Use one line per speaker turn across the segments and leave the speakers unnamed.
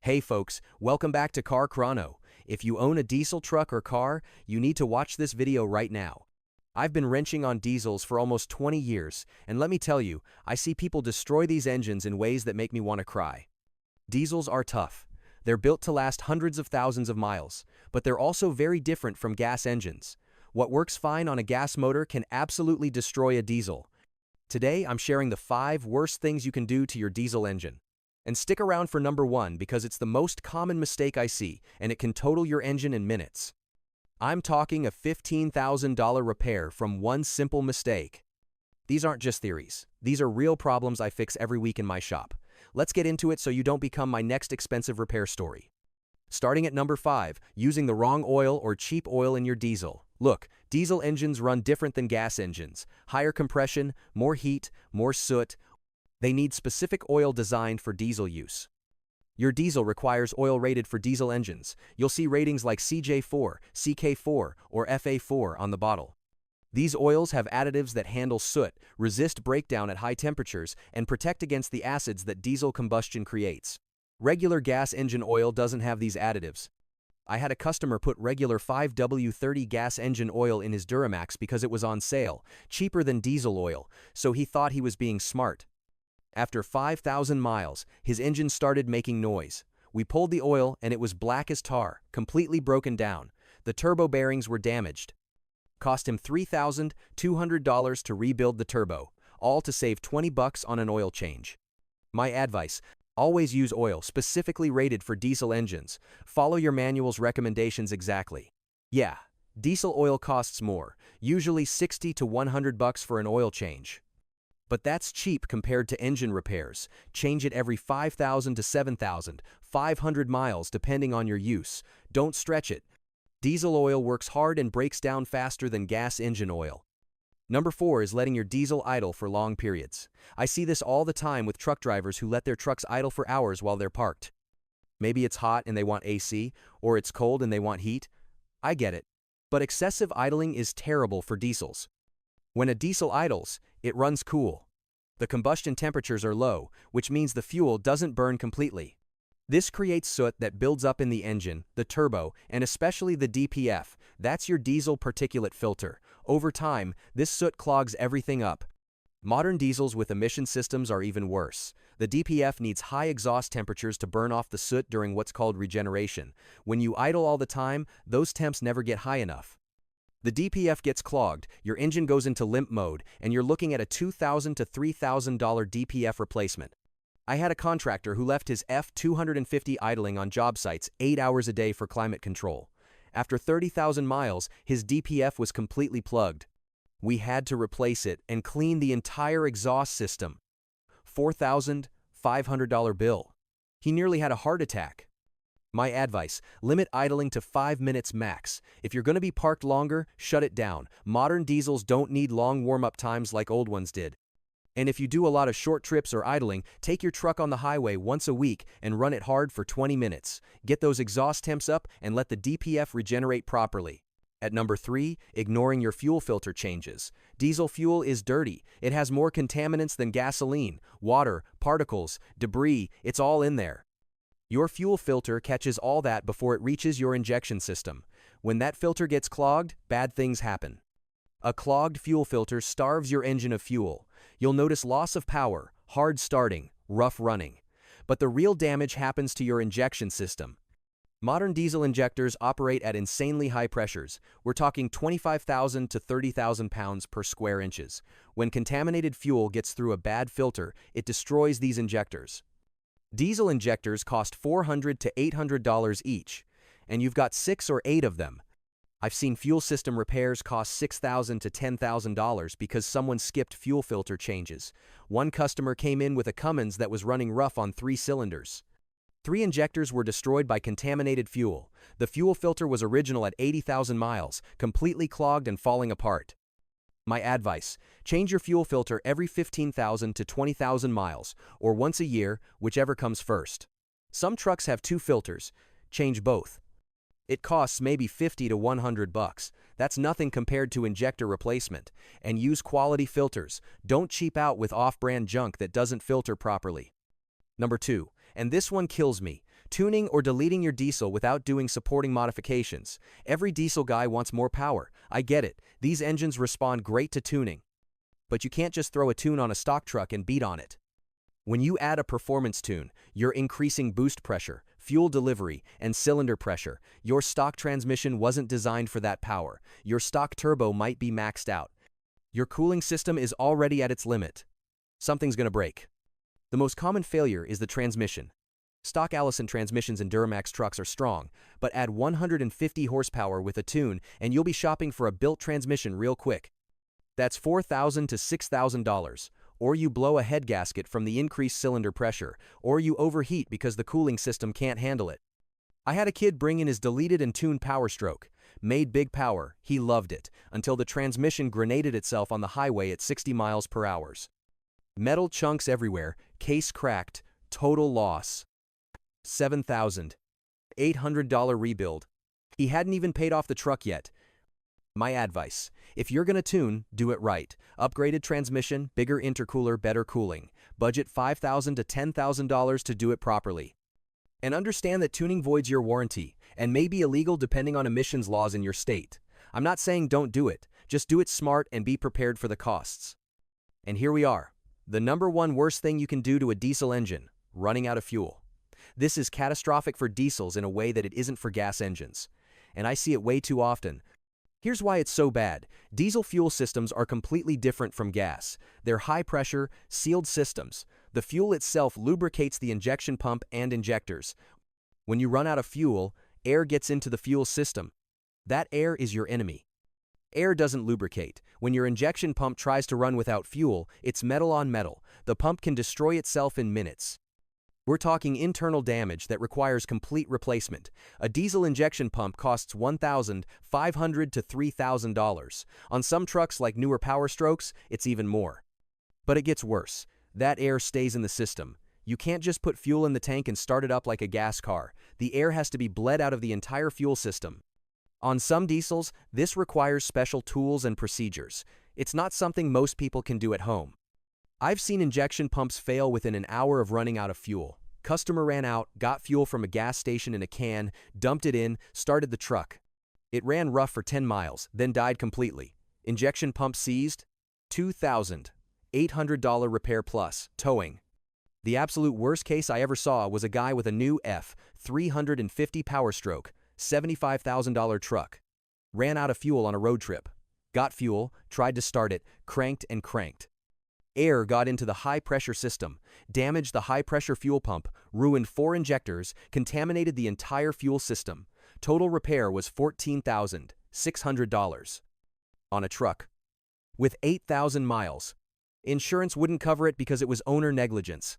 Hey folks, welcome back to Car Chrono. If you own a diesel truck or car, you need to watch this video right now. I've been wrenching on diesels for almost 20 years, and let me tell you, I see people destroy these engines in ways that make me want to cry. Diesels are tough. They're built to last hundreds of thousands of miles, but they're also very different from gas engines. What works fine on a gas motor can absolutely destroy a diesel. Today, I'm sharing the 5 worst things you can do to your diesel engine. And stick around for number 1 because it's the most common mistake I see, and it can total your engine in minutes. I'm talking a $15,000 repair from one simple mistake. These aren't just theories. These are real problems I fix every week in my shop. Let's get into it so you don't become my next expensive repair story. Starting at number 5, using the wrong oil or cheap oil in your diesel. Look, diesel engines run different than gas engines. Higher compression, more heat, more soot. They need specific oil designed for diesel use. Your diesel requires oil rated for diesel engines. You'll see ratings like CJ4, CK4, or FA4 on the bottle. These oils have additives that handle soot, resist breakdown at high temperatures, and protect against the acids that diesel combustion creates. Regular gas engine oil doesn't have these additives. I had a customer put regular 5W30 gas engine oil in his Duramax because it was on sale, cheaper than diesel oil, so he thought he was being smart. After 5,000 miles, his engine started making noise. We pulled the oil and it was black as tar, completely broken down. The turbo bearings were damaged. Cost him $3,200 to rebuild the turbo, all to save $20 on an oil change. My advice: always use oil specifically rated for diesel engines. Follow your manual's recommendations exactly. Yeah, diesel oil costs more, usually $60 to $100 for an oil change. But that's cheap compared to engine repairs. Change it every 5,000 to 7,500 miles depending on your use. Don't stretch it. Diesel oil works hard and breaks down faster than gas engine oil. Number 4 is letting your diesel idle for long periods. I see this all the time with truck drivers who let their trucks idle for hours while they're parked. Maybe it's hot and they want AC, or it's cold and they want heat. I get it. But excessive idling is terrible for diesels. When a diesel idles, it runs cool. The combustion temperatures are low, which means the fuel doesn't burn completely. This creates soot that builds up in the engine, the turbo, and especially the DPF. That's your diesel particulate filter. Over time, this soot clogs everything up. Modern diesels with emission systems are even worse. The DPF needs high exhaust temperatures to burn off the soot during what's called regeneration. When you idle all the time, those temps never get high enough. The DPF gets clogged, your engine goes into limp mode, and you're looking at a $2,000 to $3,000 DPF replacement. I had a contractor who left his F250 idling on job sites 8 hours a day for climate control. After 30,000 miles, his DPF was completely plugged. We had to replace it and clean the entire exhaust system. $4,500 bill. He nearly had a heart attack. My advice: limit idling to 5 minutes max. If you're going to be parked longer, shut it down. Modern diesels don't need long warm-up times like old ones did. And if you do a lot of short trips or idling, take your truck on the highway once a week and run it hard for 20 minutes. Get those exhaust temps up and let the DPF regenerate properly. At number 3, ignoring your fuel filter changes. Diesel fuel is dirty. It has more contaminants than gasoline, water, particles, debris. It's all in there. Your fuel filter catches all that before it reaches your injection system. When that filter gets clogged, bad things happen. A clogged fuel filter starves your engine of fuel. You'll notice loss of power, hard starting, rough running. But the real damage happens to your injection system. Modern diesel injectors operate at insanely high pressures. We're talking 25,000 to 30,000 pounds per square inches. When contaminated fuel gets through a bad filter, it destroys these injectors. Diesel injectors cost $400 to $800 each, and you've got 6 or 8 of them. I've seen fuel system repairs cost $6,000 to $10,000 because someone skipped fuel filter changes. One customer came in with a Cummins that was running rough on 3 cylinders. 3 injectors were destroyed by contaminated fuel. The fuel filter was original at 80,000 miles, completely clogged and falling apart. My advice: change your fuel filter every 15,000 to 20,000 miles, or once a year, whichever comes first. Some trucks have 2 filters. Change both. It costs maybe $50 to $100. That's nothing compared to injector replacement. And use quality filters. Don't cheap out with off-brand junk that doesn't filter properly. Number 2, and this one kills me, Tuning or deleting your diesel without doing supporting modifications. Every diesel guy wants more power. I get it. These engines respond great to tuning. But you can't just throw a tune on a stock truck and beat on it. When you add a performance tune, you're increasing boost pressure, fuel delivery, and cylinder pressure. Your stock transmission wasn't designed for that power. Your stock turbo might be maxed out. Your cooling system is already at its limit. Something's gonna break. The most common failure is the transmission. Stock Allison transmissions in Duramax trucks are strong, but add 150 horsepower with a tune and you'll be shopping for a built transmission real quick. That's $4,000 to $6,000. Or you blow a head gasket from the increased cylinder pressure, or you overheat because the cooling system can't handle it. I had a kid bring in his deleted and tuned Power Stroke. Made big power, he loved it, until the transmission grenaded itself on the highway at 60 miles per hour. Metal chunks everywhere, case cracked, total loss. $7,800 rebuild. He hadn't even paid off the truck yet. My advice, if you're gonna tune, do it right. Upgraded transmission, bigger intercooler, better cooling. Budget $5,000 to $10,000 to do it properly. And understand that tuning voids your warranty, and may be illegal depending on emissions laws in your state. I'm not saying don't do it, just do it smart and be prepared for the costs. And here we are. The #1 worst thing you can do to a diesel engine, running out of fuel. This is catastrophic for diesels in a way that it isn't for gas engines. And I see it way too often. Here's why it's so bad. Diesel fuel systems are completely different from gas. They're high-pressure, sealed systems. The fuel itself lubricates the injection pump and injectors. When you run out of fuel, air gets into the fuel system. That air is your enemy. Air doesn't lubricate. When your injection pump tries to run without fuel, it's metal on metal. The pump can destroy itself in minutes. We're talking internal damage that requires complete replacement. A diesel injection pump costs $1,500 to $3,000. On some trucks like newer Power Strokes, it's even more. But it gets worse. That air stays in the system. You can't just put fuel in the tank and start it up like a gas car. The air has to be bled out of the entire fuel system. On some diesels, this requires special tools and procedures. It's not something most people can do at home. I've seen injection pumps fail within an hour of running out of fuel. Customer ran out, got fuel from a gas station in a can, dumped it in, started the truck. It ran rough for 10 miles, then died completely. Injection pump seized, $2,800 repair plus, towing. The absolute worst case I ever saw was a guy with a new F350 Power Stroke, $75,000 truck. Ran out of fuel on a road trip. Got fuel, tried to start it, cranked and cranked. Air got into the high-pressure system, damaged the high-pressure fuel pump, ruined 4 injectors, contaminated the entire fuel system. Total repair was $14,600. On a truck. With 8,000 miles. Insurance wouldn't cover it because it was owner negligence.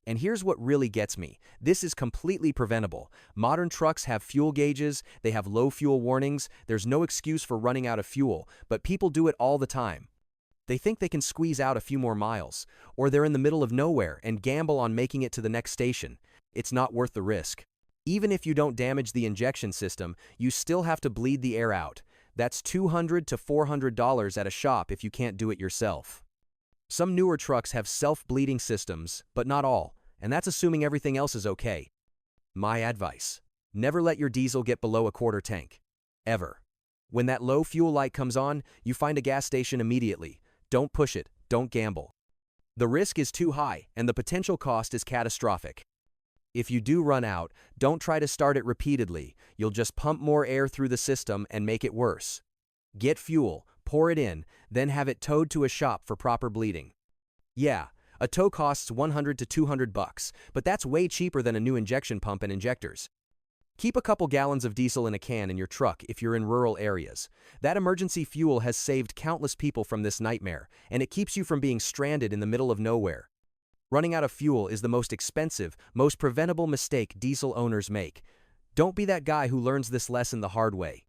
And here's what really gets me. This is completely preventable. Modern trucks have fuel gauges, they have low fuel warnings, there's no excuse for running out of fuel, but people do it all the time. They think they can squeeze out a few more miles, or they're in the middle of nowhere and gamble on making it to the next station. It's not worth the risk. Even if you don't damage the injection system, you still have to bleed the air out. That's $200 to $400 at a shop if you can't do it yourself. Some newer trucks have self-bleeding systems, but not all, and that's assuming everything else is okay. My advice: never let your diesel get below a quarter tank. Ever. When that low fuel light comes on, you find a gas station immediately. Don't push it, don't gamble. The risk is too high, and the potential cost is catastrophic. If you do run out, don't try to start it repeatedly. You'll just pump more air through the system and make it worse. Get fuel, pour it in, then have it towed to a shop for proper bleeding. Yeah, a tow costs $100 to $200, but that's way cheaper than a new injection pump and injectors. Keep a couple gallons of diesel in a can in your truck if you're in rural areas. That emergency fuel has saved countless people from this nightmare, and it keeps you from being stranded in the middle of nowhere. Running out of fuel is the most expensive, most preventable mistake diesel owners make. Don't be that guy who learns this lesson the hard way.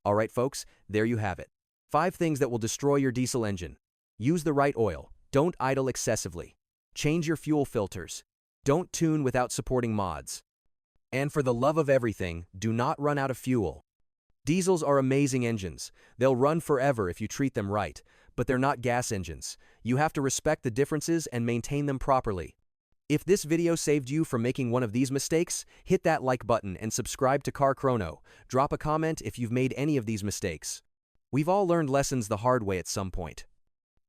Alright folks, there you have it. 5 things that will destroy your diesel engine. Use the right oil. Don't idle excessively. Change your fuel filters. Don't tune without supporting mods. And for the love of everything, do not run out of fuel. Diesels are amazing engines. They'll run forever if you treat them right, but they're not gas engines. You have to respect the differences and maintain them properly. If this video saved you from making one of these mistakes, hit that like button and subscribe to Car Chrono. Drop a comment if you've made any of these mistakes. We've all learned lessons the hard way at some point.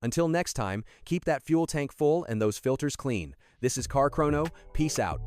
Until next time, keep that fuel tank full and those filters clean. This is Car Chrono. Peace out.